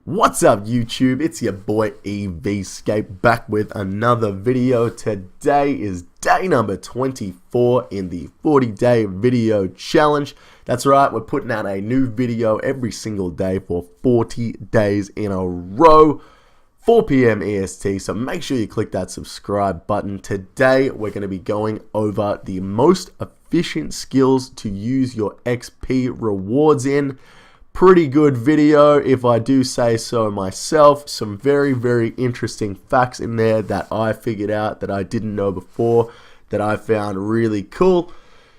What's up YouTube? It's your boy EVscape back with another video. Today is day number 24 in the 40-day video challenge. That's right, we're putting out a new video every single day for 40 days in a row, 4 p.m. EST, so make sure you click that subscribe button. Today we're going to be going over the most efficient skills to use your XP rewards in. Pretty good video if I do say so myself. Some very interesting facts in there that I figured out that I didn't know before that I found really cool.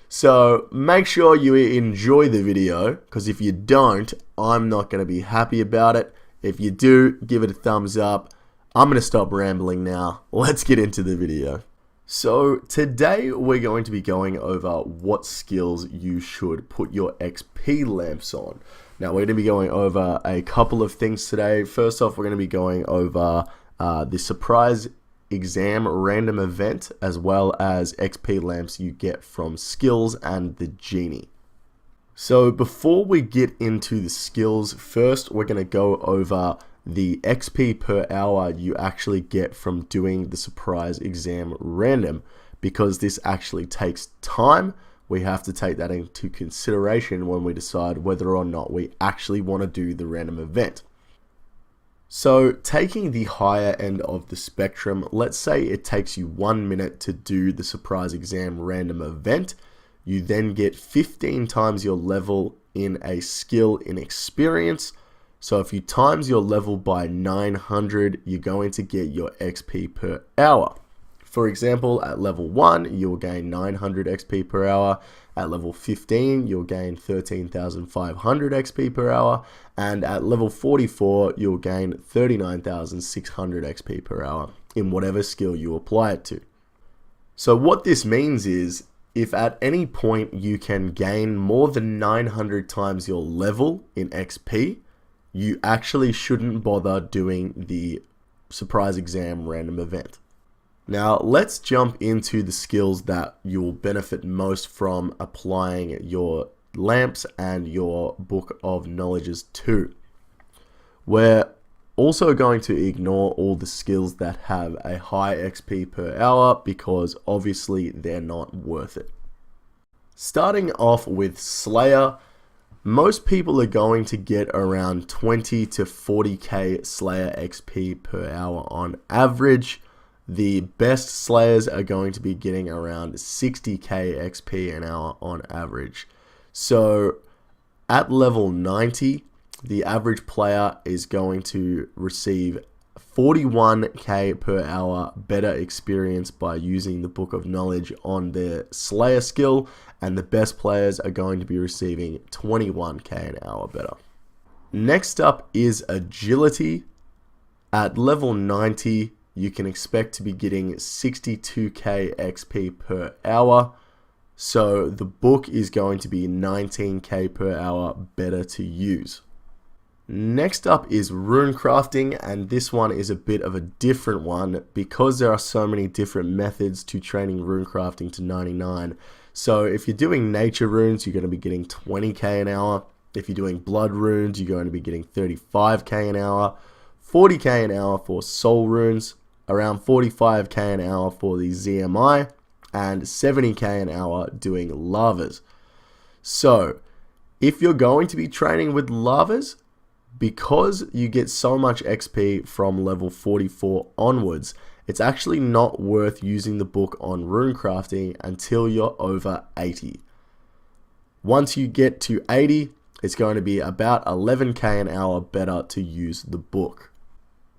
So make sure you enjoy the video, because if you don't, I'm not going to be happy about it. If you do, give it a thumbs up. I'm going to stop rambling now. Let's get into the video. So today we're going to be going over what skills you should put your XP lamps on. Now we're going to be going over a couple of things today. First off, we're going to be going over the surprise exam random event, as well as XP lamps you get from skills and the genie. So before we get into the skills, first we're going to go over the XP per hour you actually get from doing the surprise exam random, because this actually takes time. We have to take that into consideration when we decide whether or not we actually want to do the random event. So taking the higher end of the spectrum, let's say it takes you 1 minute to do the surprise exam random event. You then get 15 times your level in a skill in experience. So if you times your level by 900, you're going to get your XP per hour. For example, at level 1, you'll gain 900 XP per hour. At level 15, you'll gain 13,500 XP per hour. And at level 44, you'll gain 39,600 XP per hour in whatever skill you apply it to. So what this means is, if at any point you can gain more than 900 times your level in XP, you actually shouldn't bother doing the surprise exam random event. Now let's jump into the skills that you'll benefit most from applying your lamps and your book of knowledges to. We're also going to ignore all the skills that have a high XP per hour, because obviously they're not worth it. Starting off with Slayer, most people are going to get around 20 to 40k Slayer XP per hour on average. The best Slayers are going to be getting around 60k XP an hour on average. So at level 90, the average player is going to receive 41k per hour better experience by using the Book of Knowledge on their Slayer skill, and the best players are going to be receiving 21k an hour better. Next up is Agility. At level 90, you can expect to be getting 62k XP per hour. So the book is going to be 19k per hour better to use. Next up is Runecrafting, and this one is a bit of a different one because there are so many different methods to training Runecrafting to 99. So if you're doing nature runes, you're going to be getting 20k an hour. If you're doing blood runes, you're going to be getting 35k an hour, 40k an hour for soul runes, around 45k an hour for the ZMI, and 70k an hour doing lavas. So if you're going to be training with lavas, because you get so much XP from level 44 onwards, it's actually not worth using the book on Runecrafting until you're over 80. Once you get to 80, it's going to be about 11k an hour better to use the book.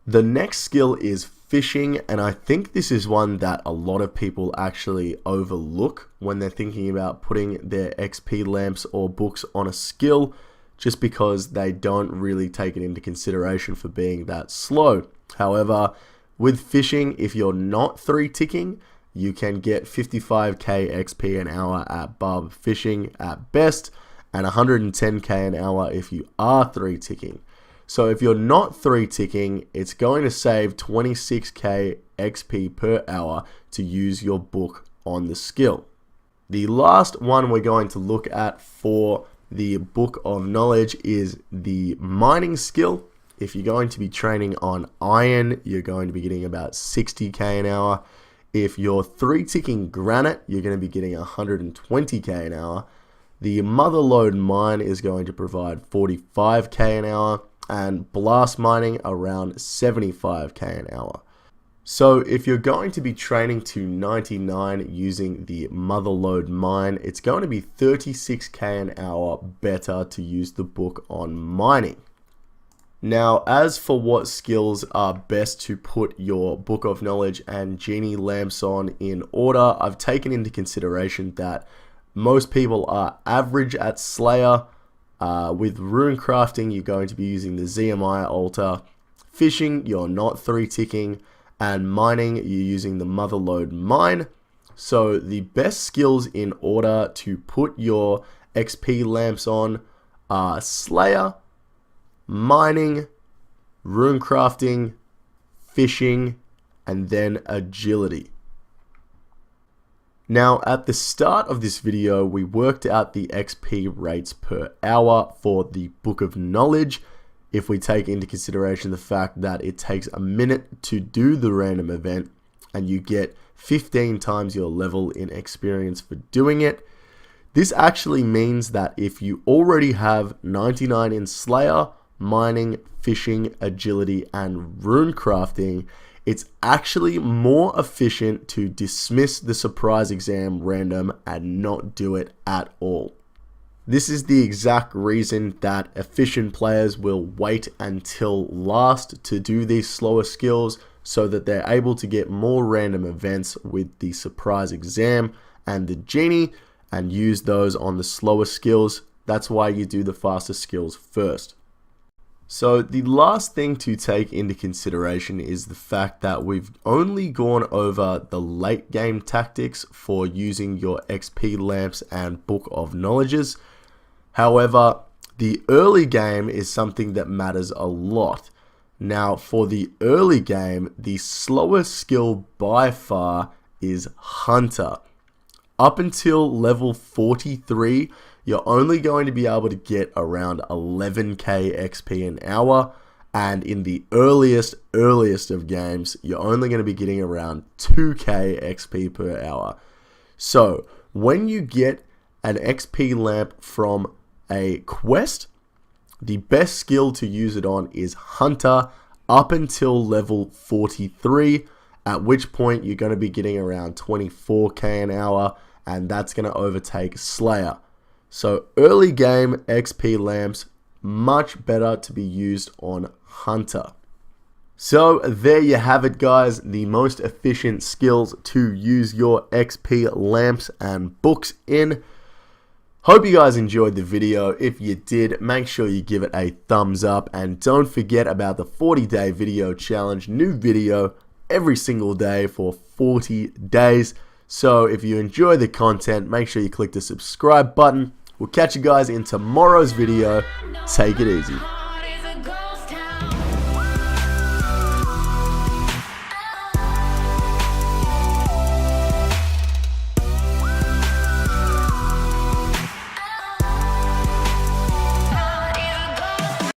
The next skill is fishing, and I think this is one that a lot of people actually overlook when they're thinking about putting their XP lamps or books on a skill, just because they don't really take it into consideration for being that slow. However, with fishing, if you're not 3 ticking, you can get 55k XP an hour at barb fishing at best, and 110k an hour if you are 3 ticking. So if you're not 3 ticking, it's going to save 26k XP per hour to use your book on the skill. The last one we're going to look at for the Book of Knowledge is the mining skill. If you're going to be training on iron, you're going to be getting about 60k an hour. If you're 3-ticking granite, you're going to be getting 120k an hour. The motherlode mine is going to provide 45k an hour, and blast mining around 75k an hour. So if you're going to be training to 99 using the motherlode mine, it's going to be 36k an hour better to use the book on mining. Now, as for what skills are best to put your Book of Knowledge and Genie lamps on in order, I've taken into consideration that most people are average at Slayer. With Runecrafting, you're going to be using the ZMI altar. Fishing, you're not 3-ticking. And mining, you're using the motherlode mine. So the best skills in order to put your XP lamps on are Slayer, mining, Runecrafting, fishing, and then agility. Now, at the start of this video, we worked out the XP rates per hour for the Book of Knowledge. If we take into consideration the fact that it takes a minute to do the random event and you get 15 times your level in experience for doing it, this actually means that if you already have 99 in Slayer, mining, fishing, agility, and Runecrafting, it's actually more efficient to dismiss the surprise exam random and not do it at all. This is the exact reason that efficient players will wait until last to do these slower skills, so that they're able to get more random events with the surprise exam and the Genie and use those on the slower skills. That's why you do the faster skills first. So the last thing to take into consideration is the fact that we've only gone over the late game tactics for using your XP lamps and Book of Knowledges. However, the early game is something that matters a lot. Now, for the early game, the slowest skill by far is Hunter. Up until level 43, you're only going to be able to get around 11k XP an hour, and in the earliest of games, you're only going to be getting around 2k XP per hour. So, when you get an XP lamp from a quest, the best skill to use it on is Hunter up until level 43, at which point you're going to be getting around 24k an hour, and that's going to overtake Slayer. So early game XP lamps, much better to be used on Hunter. So there you have it, guys, the most efficient skills to use your XP lamps and books in. Hope you guys enjoyed the video. If you did, make sure you give it a thumbs up, and don't forget about the 40-day video challenge. New video every single day for 40 days. So if you enjoy the content, make sure you click the subscribe button. We'll catch you guys in tomorrow's video. Take it easy.